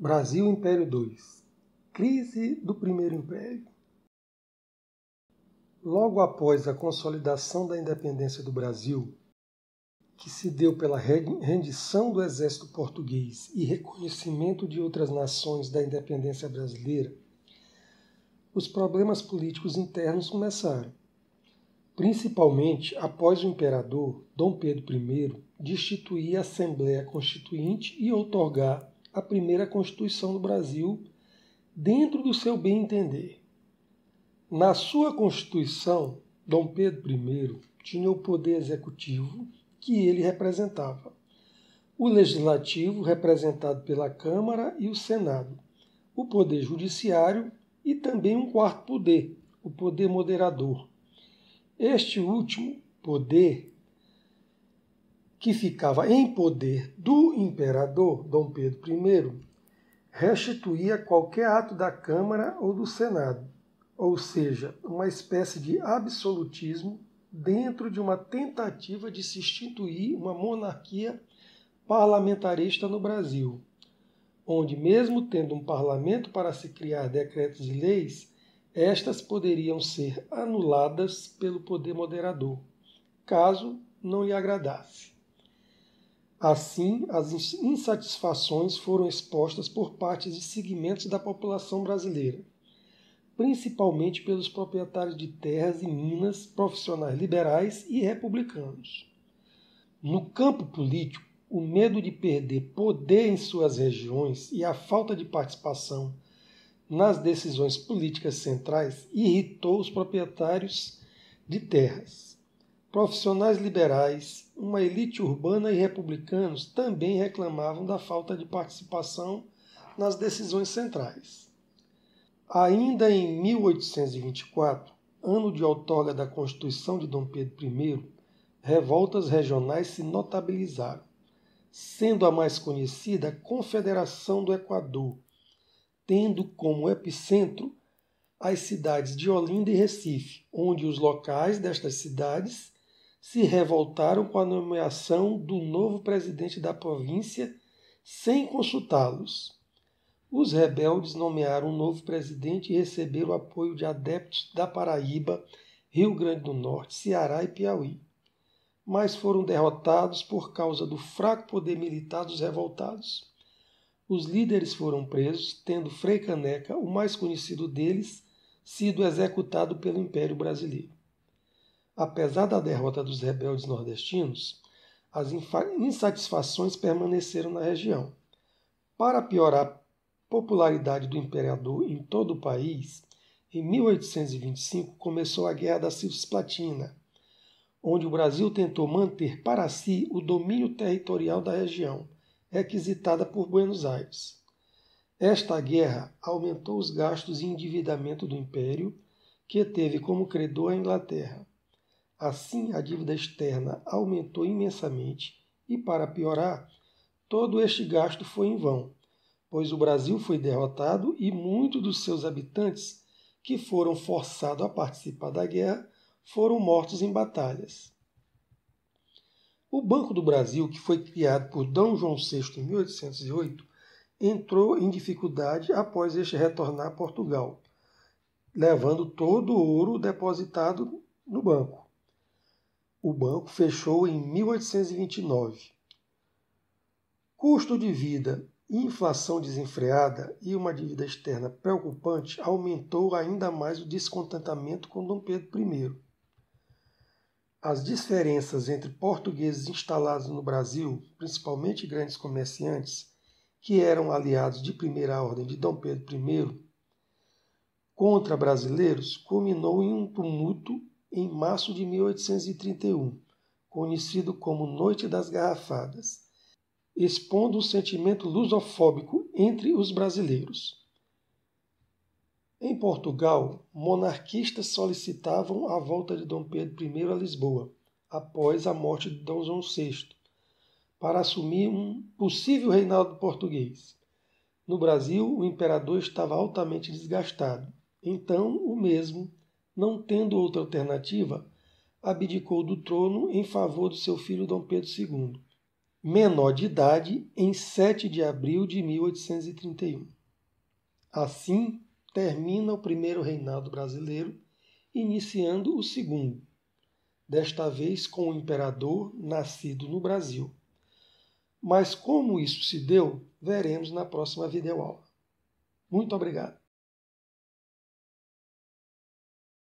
Brasil Império II. Crise do Primeiro Império. Logo após a consolidação da independência do Brasil, que se deu pela rendição do exército português e reconhecimento de outras nações da independência brasileira, os problemas políticos internos começaram, principalmente após o imperador Dom Pedro I destituir a Assembleia Constituinte e outorgar a primeira Constituição do Brasil dentro do seu bem entender. Na sua Constituição, Dom Pedro I tinha o poder executivo que ele representava, o legislativo representado pela Câmara e o Senado, o poder judiciário e também um quarto poder, o poder moderador. Este último poder, que ficava em poder do imperador Dom Pedro I, restituía qualquer ato da Câmara ou do Senado, ou seja, uma espécie de absolutismo dentro de uma tentativa de se instituir uma monarquia parlamentarista no Brasil, onde, mesmo tendo um parlamento para se criar decretos e leis, estas poderiam ser anuladas pelo poder moderador, caso não lhe agradasse. Assim, as insatisfações foram expostas por partes de segmentos da população brasileira, principalmente pelos proprietários de terras e minas, profissionais liberais e republicanos. No campo político, o medo de perder poder em suas regiões e a falta de participação nas decisões políticas centrais irritou os proprietários de terras. Profissionais liberais, uma elite urbana e republicanos também reclamavam da falta de participação nas decisões centrais. Ainda em 1824, ano de outorga da Constituição de Dom Pedro I, revoltas regionais se notabilizaram, sendo a mais conhecida a Confederação do Equador, tendo como epicentro as cidades de Olinda e Recife, onde os locais destas cidades se revoltaram com a nomeação do novo presidente da província sem consultá-los. Os rebeldes nomearam um novo presidente e receberam o apoio de adeptos da Paraíba, Rio Grande do Norte, Ceará e Piauí, mas foram derrotados por causa do fraco poder militar dos revoltados. Os líderes foram presos, tendo Frei Caneca, o mais conhecido deles, sido executado pelo Império Brasileiro. Apesar da derrota dos rebeldes nordestinos, as insatisfações permaneceram na região. Para piorar a popularidade do imperador em todo o país, em 1825 começou a Guerra da Cisplatina, onde o Brasil tentou manter para si o domínio territorial da região, requisitada por Buenos Aires. Esta guerra aumentou os gastos e endividamento do Império, que teve como credor a Inglaterra. Assim, a dívida externa aumentou imensamente e, para piorar, todo este gasto foi em vão, pois o Brasil foi derrotado e muitos dos seus habitantes, que foram forçados a participar da guerra, foram mortos em batalhas. O Banco do Brasil, que foi criado por D. João VI em 1808, entrou em dificuldade após este retornar a Portugal, levando todo o ouro depositado no banco. O banco fechou em 1829. Custo de vida, inflação desenfreada e uma dívida externa preocupante aumentou ainda mais o descontentamento com Dom Pedro I. As diferenças entre portugueses instalados no Brasil, principalmente grandes comerciantes, que eram aliados de primeira ordem de Dom Pedro I, contra brasileiros, culminou em um tumulto em março de 1831, conhecido como Noite das Garrafadas, expondo um sentimento lusofóbico entre os brasileiros. Em Portugal, monarquistas solicitavam a volta de Dom Pedro I a Lisboa, após a morte de Dom João VI, para assumir um possível reinado português. No Brasil, o imperador estava altamente desgastado, então o mesmo, não tendo outra alternativa, abdicou do trono em favor do seu filho Dom Pedro II. menor de idade, em 7 de abril de 1831. Assim, termina o primeiro reinado brasileiro, iniciando o segundo, desta vez com o imperador nascido no Brasil. Mas como isso se deu, veremos na próxima videoaula. Muito obrigado.